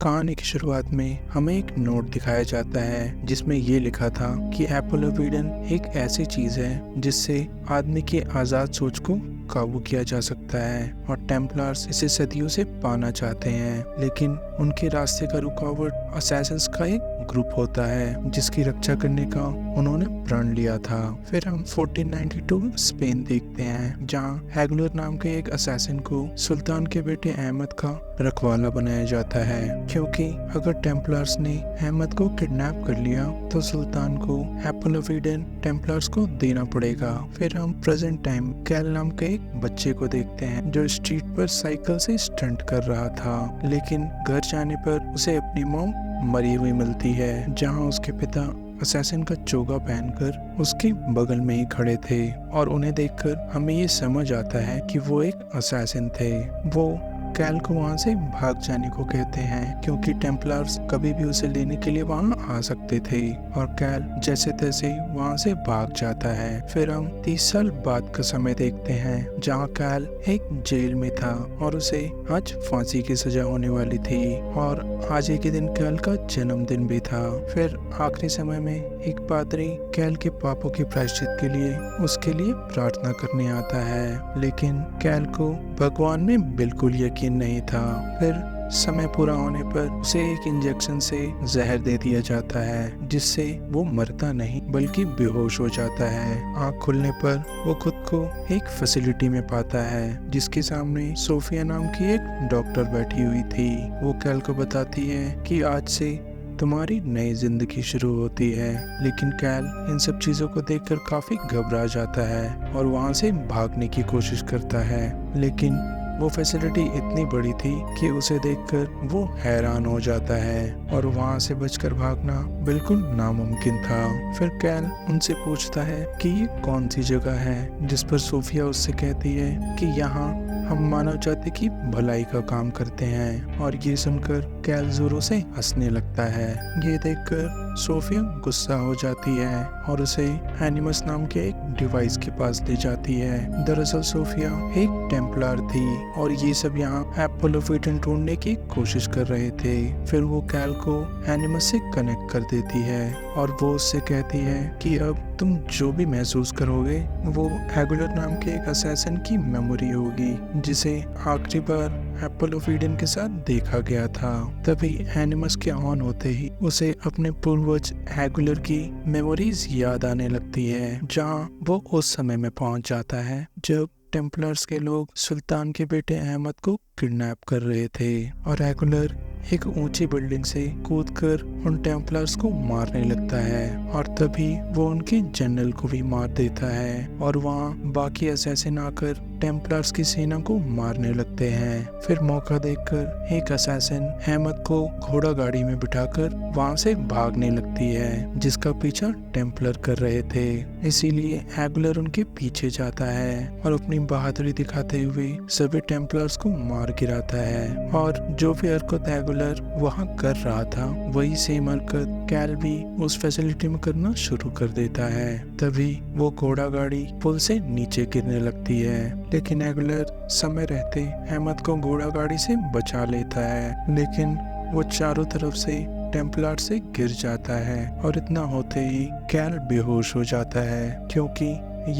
कहानी की शुरुआत में हमें एक नोट दिखाया जाता है जिसमें ये लिखा था कि एप्पल ऑफ ईडन एक ऐसी चीज है जिससे आदमी की आजाद सोच को काबू किया जा सकता है और टेम्पलर्स इसे सदियों से पाना चाहते हैं, लेकिन उनके रास्ते का रुकावट असैसिन्स का एक ग्रुप होता है जिसकी रक्षा करने का उन्होंने प्रण लिया था। फिर हम 1492 स्पेन देखते हैं जहां हैगुलर नाम के एक असैसिन को सुल्तान के बेटे अहमद का रखवाला बनाया जाता है, क्योंकि अगर टेम्पलर्स ने अहमद को किडनैप कर लिया तो सुल्तान को एप्पल ऑफ ईडन टेम्पलर्स को देना पड़ेगा। फिर हम प्रेजेंट टाइम कैल नाम के एक बच्चे को देखते हैं जो स्ट्रीट पर साइकिल से स्टंट कर रहा था, लेकिन घर जाने पर उसे अपनी मॉम मरी हुई मिलती है, जहां उसके पिता असैसिन का चोगा पहनकर उसके बगल में ही खड़े थे और उन्हें देखकर हमें ये समझ आता है कि वो एक असैसिन थे। वो कैल को वहां से भाग जाने को कहते हैं क्योंकि टेम्पलर्स कभी भी उसे लेने के लिए वहां आ सकते थे और कैल जैसे तैसे वहां से भाग जाता है। फिर हम 30 साल बाद का समय देखते हैं जहां कैल एक जेल में था और उसे आज फांसी की सजा होने वाली थी और आज ही के दिन कैल का जन्मदिन भी था। फिर आखिरी समय में एक पादरी कैल के पापों के प्रायश्चित के लिए उसके लिए प्रार्थना करने आता है, लेकिन कैल को भगवान में बिल्कुल यकीन नहीं था। फिर समय पूरा होने पर उसे एक इंजेक्शन से जहर दे दिया जाता है जिससे वो मरता नहीं बल्कि बेहोश हो जाता है। आँख खुलने पर वो खुद को एक फैसिलिटी में पाता है जिसके सामने सोफिया नाम की एक डॉक्टर बैठी हुई थी। वो कैल को बताती है कि आज से तुम्हारी नई जिंदगी शुरू होती है, लेकिन कैल इन सब चीजों को देखकर काफी घबरा जाता है और वहां से भागने की कोशिश करता है, लेकिन वो फैसिलिटी इतनी बड़ी थी कि उसे देखकर वो हैरान हो जाता है और वहाँ से बचकर भागना बिल्कुल नामुमकिन था। फिर कैल उनसे पूछता है कि ये कौन सी जगह है, जिस पर सोफिया उससे कहती है कि यहाँ हम मानव जाति की भलाई का काम करते हैं और ये सुनकर कैल जोरों से हंसने लगता है। ये देखकर सोफिया गुस्सा हो जाती है और उसे एनिमस नाम के एक डिवाइस के पास ले जाती है। दरअसल सोफिया एक टेम्पलर थी और ये सब यहाँ एप्पल ऑफ ईडन ढूंढने की कोशिश कर रहे थे। फिर वो कैल को एनिमस से कनेक्ट कर देती है और वो उससे कहती है कि अब तुम जो भी महसूस करोगे वो हैगुलर नाम के एक असैसिन की मेमोरी होगी जिसे आखिरी बार एप्पल ऑफ ईडन के साथ देखा गया था। तभी एनिमस के ऑन होते ही उसे अपने पूर्वज हैगुलर की मेमोरीज याद आने लगती है, जहां वो उस समय में पहुंच जाता है जब टेम्पलर्स के लोग सुल्तान के बेटे अहमद को किडनैप कर रहे थे और हैगुलर एक ऊंची बिल्डिंग से कूदकर उन टेम्पलर्स को मारने लगता है और तभी वो उनके जनरल को भी मार देता है और वहाँ बाकी असैसिन आकर टेम्पलर्स की सेना को मारने लगते हैं। फिर मौका देखकर एक असैसिन अहमद को घोड़ा गाड़ी में बिठाकर वहाँ से भागने लगती है जिसका पीछा टेम्पलर कर रहे थे, इसीलिए हैगुलर उनके पीछे जाता है और अपनी बहादुरी दिखाते हुए सभी टेम्पलर्स को मार गिराता है और जो भी हरकत हैगुलर वहाँ कर रहा था वही सेम हरकत कैल भी उस फैसिलिटी में करना शुरू कर देता है। तभी वो घोड़ा गाड़ी पुल से नीचे गिरने लगती है, लेकिन हैगुलर समय रहते अहमद को घोड़ा गाड़ी से बचा लेता है, लेकिन वो चारों तरफ से टेम्पलर से गिर जाता है और इतना होते ही कैल बेहोश हो जाता है क्योंकि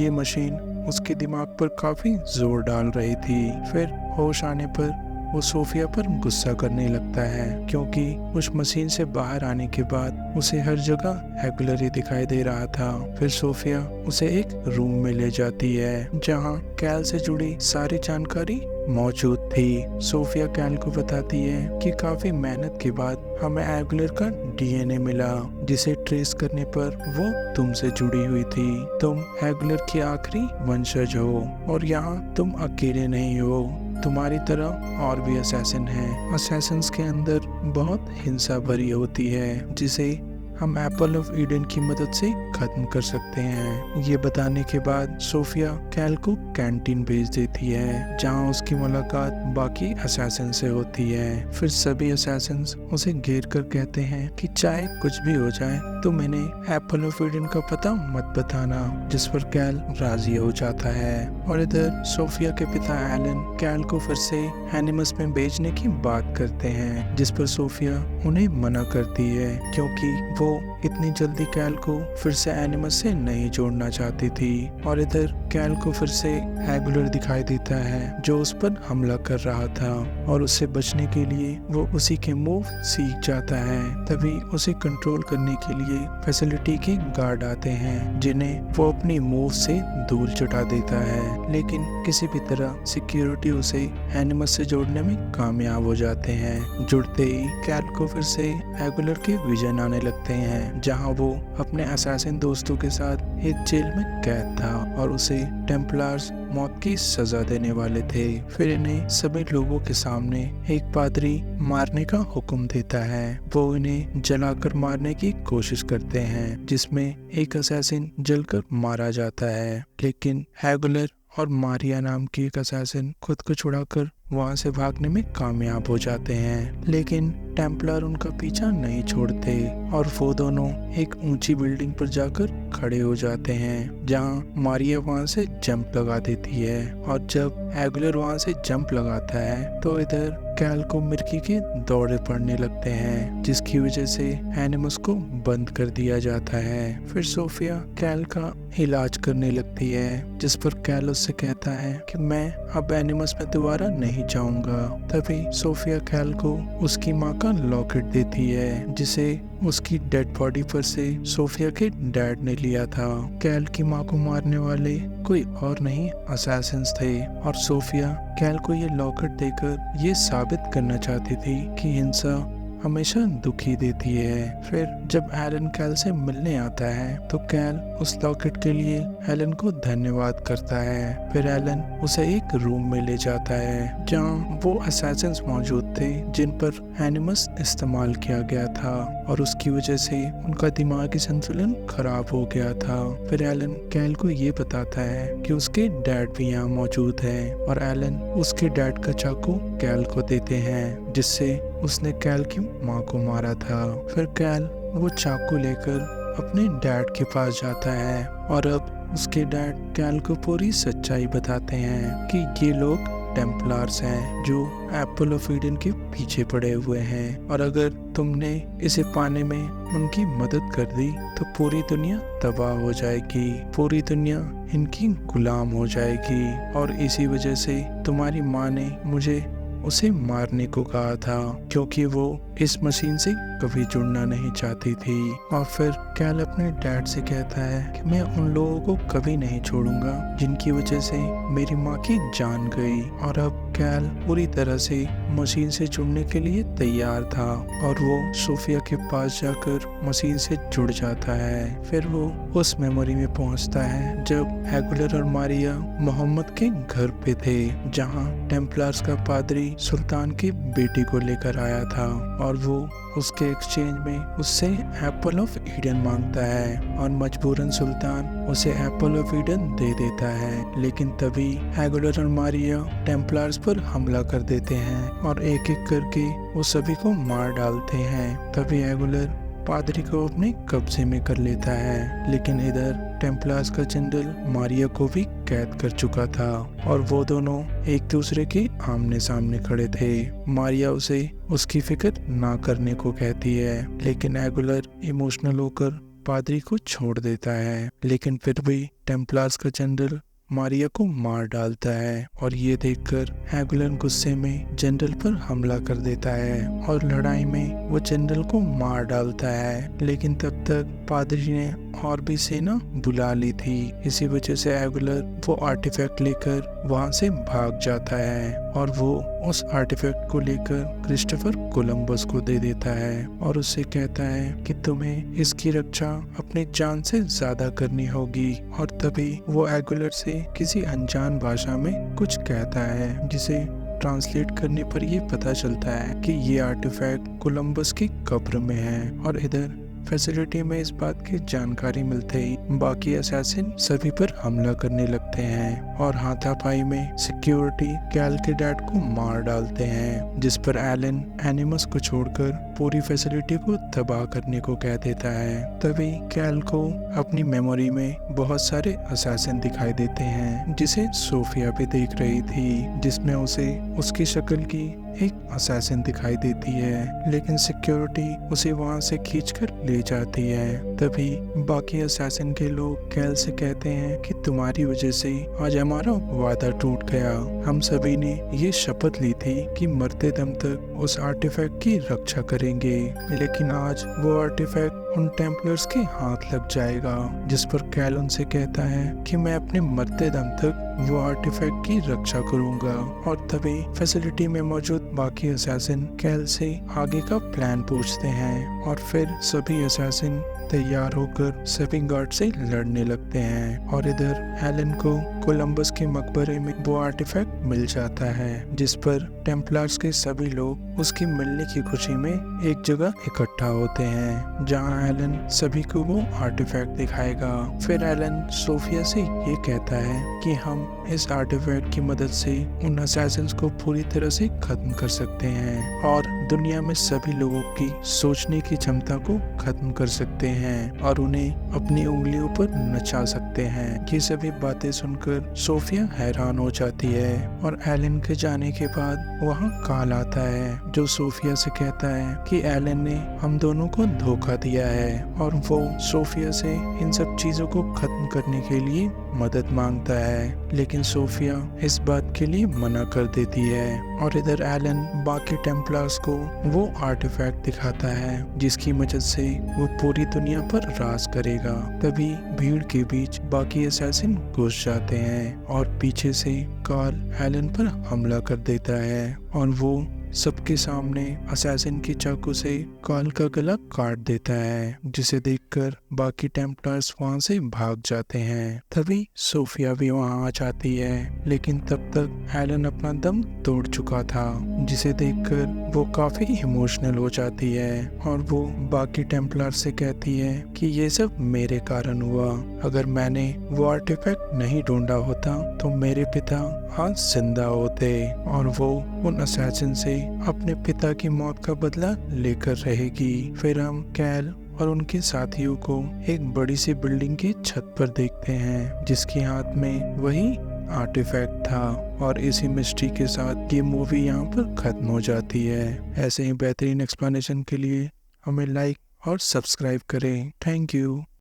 ये मशीन उसके दिमाग पर काफी जोर डाल रही थी। फिर होश आने पर वो सोफिया पर गुस्सा करने लगता है क्योंकि उस मशीन से बाहर आने के बाद उसे हर जगह हैगुलर ही दिखाई दे रहा था। फिर सोफिया उसे एक रूम में ले जाती है जहां कैल से जुड़ी सारी जानकारी मौजूद थी। सोफिया कैल को बताती है कि काफी मेहनत के बाद हमें हैगुलर का डीएनए मिला जिसे ट्रेस करने पर वो तुमसे जुड़ी हुई थी। तुम हैगुलर की आखिरी वंशज हो और यहाँ तुम अकेले नहीं हो, तुम्हारी तरह और भी असैसिन हैं। असैसिन्स के अंदर बहुत हिंसा भरी होती है जिसे हम एप्पल ऑफ ईडन की मदद से खत्म कर सकते हैं। ये बताने के बाद सोफिया कैल को कैंटीन भेज देती है जहां उसकी मुलाकात बाकी असैसिन से होती है। फिर सभी असैसिन्स उसे घेर कर कहते हैं कि चाहे कुछ भी हो जाए तुम इन्हें एपोलो ऑफ ईडन का पता मत बताना, जिस पर कैल राजी हो जाता है। और इधर सोफिया के पिता एलन कैल को फिर से एनिमस में बेचने की बात करते हैं, जिस पर सोफिया उन्हें मना करती है क्योंकि वो इतनी जल्दी कैल को फिर से एनिमस से नहीं जोड़ना चाहती थी। और इधर कैल को फिर से एगुलर दिखाई देता है जो उस पर हमला कर रहा था, और उससे बचने के लिए वो उसी के मूव सीख जाता है। तभी उसे कंट्रोल करने के लिए फैसिलिटी के गार्ड आते हैं, जिन्हें वो अपनी मूव से दूर चटा देता है, लेकिन किसी भी तरह सिक्योरिटी उसे एनिमस से जोड़ने में कामयाब हो जाते हैं। जुड़ते ही कैल को फिर से एगुलर के विजन आने लगते हैं, जहां वो अपने असैसिन दोस्तों के साथ एक जेल में कैद था और उसे टेम्पलार्स मौत की सजा देने वाले थे। फिर इन्हें सभी लोगों के सामने एक पादरी मारने का हुक्म देता है। वो इन्हें जलाकर मारने की कोशिश करते हैं, जिसमें एक असैसिन जलकर मारा जाता है, लेकिन एगुलर और मारिया नाम की एक असैसिन खुद को छुड़ाकर वहां से भागने में कामयाब हो जाते हैं। लेकिन टेम्पलर उनका पीछा नहीं छोड़ते और वो दोनों एक ऊंची बिल्डिंग पर जाकर खड़े हो जाते हैं, जहां मारिया वहां से जंप लगा देती है। और जब एगुलर वहां से जंप लगाता है तो इधर कैल को मिर्की के दौरे पड़ने लगते हैं, जिसकी वजह से एनिमस को बंद कर दिया जाता है। फिर सोफिया कैल का इलाज करने लगती है, जिस पर कैल उससे कहता है कि मैं अब एनिमस में दोबारा नहीं जाऊंगा। तभी सोफिया कैल को उसकी माँ का लॉकेट देती है, जिसे उसकी डेड बॉडी पर से सोफिया के डैड ने लिया था। कैल की माँ को मारने वाले कोई और नहीं असैसिन्स थे, और सोफिया कैल को ये लॉकेट देकर ये साबित करना चाहती थी कि हिंसा हमेशा दुखी देती है। फिर जब एलन कैल से मिलने आता है तो कैल उस लॉकेट के लिए एलन को धन्यवाद करता है। फिर एलन उसे एक रूम में ले जाता है, जहां वो असैसिन्स मौजूद थे जिन पर एनिमस इस्तेमाल किया गया था, और उसकी वजह से उनका दिमागी संतुलन खराब हो गया था। फिर एलन कैल को ये बताता है कि उसके डैड भी यहाँ मौजूद है, और एलन उसके डैड का चाकू कैल को देते हैं, जिससे उसने कैल की माँ को मारा था। फिर कैल वो चाकू लेकर अपने डैड के पास जाता है, और अब उसके डैड कैल को पूरी सच्चाई बताते हैं कि ये लोग टेम्पलार्स हैं जो एप्पल ऑफ ईडन के पीछे पड़े हुए हैं, और अगर तुमने इसे पाने में उनकी मदद कर दी तो पूरी दुनिया तबाह हो जाएगी, पूरी दुनिया इनकी गुलाम हो जाएगी। और इसी वजह से तुम्हारी माँ ने मुझे उसे मारने को कहा था, क्योंकि वो इस मशीन से कभी जुड़ना नहीं चाहती थी। और फिर कैल अपने डैड से कहता है कि मैं उन लोगों को कभी नहीं छोड़ूंगा जिनकी वजह से मेरी माँ की जान गई। और अब कैल पूरी तरह से मशीन से जुड़ने के लिए तैयार था, और वो सोफिया के पास जाकर मशीन से जुड़ जाता है। फिर वो उस मेमोरी में पहुंचता है जब एगुलर और मारिया मोहम्मद के घर पे थे, जहां टेम्पलार्स का पादरी सुल्तान की बेटी को लेकर आया था, और वो उसके एक्सचेंज में उससे एप्पल ऑफ ईडन मांगता है, और मजबूरन सुल्तान उसे एप्पल ऑफ ईडन दे देता है। लेकिन तभी एगुलर और मारिया टेम्पलार्स पर हमला कर देते हैं और एक एक करके वो सभी को मार डालते हैं। तभी एगुलर पादरी को अपने कब्जे में कर लेता है, लेकिन इधर टेम्पलार्स का जनरल मारिया को भी कैद कर चुका था, और वो दोनों एक दूसरे के आमने सामने खड़े थे। मारिया उसे उसकी फिक्र ना करने को कहती है, लेकिन एगुलर इमोशनल होकर पादरी को छोड़ देता है। लेकिन फिर भी टेम्पलार्स का जनरल मारिया को मार डालता है, और ये देखकर एगुलर गुस्से में जनरल पर हमला कर देता है, और लड़ाई में वो जनरल को मार डालता है। लेकिन तब तक पादरी ने और भी सेना बुला ली थी। इसी वजह से एगुलर वो आर्टिफैक्ट लेकर वहां से भाग जाता है, और वो उस आर्टिफैक्ट को लेकर क्रिस्टोफर कोलंबस को दे देता है, और उससे कहता है कि तुम्हें इसकी रक्षा अपनी जान से ज्यादा करनी होगी। और तभी वो एगुलर से किसी अनजान भाषा में कुछ कहता है, जिसे ट्रांसलेट करने पर ये पता चलता है कि ये आर्टिफैक्ट कोलंबस की कब्र में है। और इधर फैसिलिटी में इस बात की जानकारी मिलते ही बाकी असैसिन सभी पर हमला करने लगते हैं और हाथापाई में सिक्योरिटी कैल के डैड को मार डालते हैं, जिस पर एलन एनिमस को छोड़कर पूरी फैसिलिटी को तबाह करने को कह देता है। तभी कैल को अपनी मेमोरी में बहुत सारे असैसिन दिखाई देते हैं जिसे सोफिया भी देख रही थी, जिसमें उसे उसकी शक्ल की एक असैसिन दिखाई देती है, लेकिन सिक्योरिटी उसे वहां से खींचकर ले जाती है। तभी बाकी असैसिन के लोग कैल से कहते हैं कि तुम्हारी वजह से आज हमारा वादा टूट गया। हम सभी ने ये शपथ ली थी कि मरते दम तक उस आर्टिफैक्ट की रक्षा करेंगे, लेकिन आज वो आर्टिफैक्ट उन टेम्पलर्स के हाथ लग जाएगा। जिस पर कैल उनसे कहता है कि मैं अपने मरते दम तक वो आर्टिफैक्ट की रक्षा करूंगा। और तभी फैसिलिटी में मौजूद बाकी असैसिन कैल से आगे का प्लान पूछते हैं और फिर सभी असैसिन तैयार होकर सेविंग गार्ड से लड़ने लगते हैं। और इधर एलन को कोलंबस के मकबरे में वो आर्टिफैक्ट मिल जाता है, जिस पर टेम्पलर्स के सभी लोग उसकी मिलने की खुशी में एक जगह इकट्ठा होते हैं, जहां एलन सभी को वो आर्टिफैक्ट दिखाएगा। फिर एलन सोफिया से ये कहता है कि हम इस आर्टिफैक्ट की मदद से उन असैसिन्स को पूरी तरह से खत्म कर सकते हैं और दुनिया में सभी लोगों की सोचने की क्षमता को खत्म कर सकते हैं और उन्हें अपनी उंगलियों पर नचा सकते हैं। ये सभी बातें सुनकर सोफिया हैरान हो जाती है और एलन के जाने के बाद वहाँ काल आता है, जो सोफिया से कहता है कि एलन ने हम दोनों को धोखा दिया है और वो सोफिया से इन सब चीजों को खत्म करने के लिए मदद मांगता है, लेकिन सोफिया इस बात के लिए मना कर देती है। और इधर एलन बाकी टेम्पलर्स को वो आर्टिफैक्ट दिखाता है जिसकी मदद से वो पूरी दुनिया पर राज करेगा। तभी भीड़ के बीच बाकी असैसिन घुस जाते हैं और पीछे से कार्ल एलन पर हमला कर देता है और वो सबके सामने असैसिन की चाकू से कार्ल का गला काट देता है, जिसे देखकर बाकी टेम्पलर्स वहां से भाग जाते हैं। तभी सोफिया भी वहां आ जाती है, लेकिन तब तक एलन अपना दम तोड़ चुका था, जिसे देखकर वो काफी इमोशनल हो जाती है और वो बाकी टेम्पलर से कहती है कि ये सब मेरे कारण हुआ। अगर मैंने वो आर्टिफैक्ट नहीं ढूंढा होता तो मेरे पिता आज जिंदा होते और वो उन असैसिन से अपने पिता की मौत का बदला लेकर रहेगी। फिर हम कैल और उनके साथियों को एक बड़ी सी बिल्डिंग की छत पर देखते हैं, जिसके हाथ में वही आर्टिफैक्ट था और इसी मिस्ट्री के साथ ये मूवी यहाँ पर खत्म हो जाती है। ऐसे ही बेहतरीन एक्सप्लेनेशन के लिए हमें लाइक और सब्सक्राइब करें। Thank you.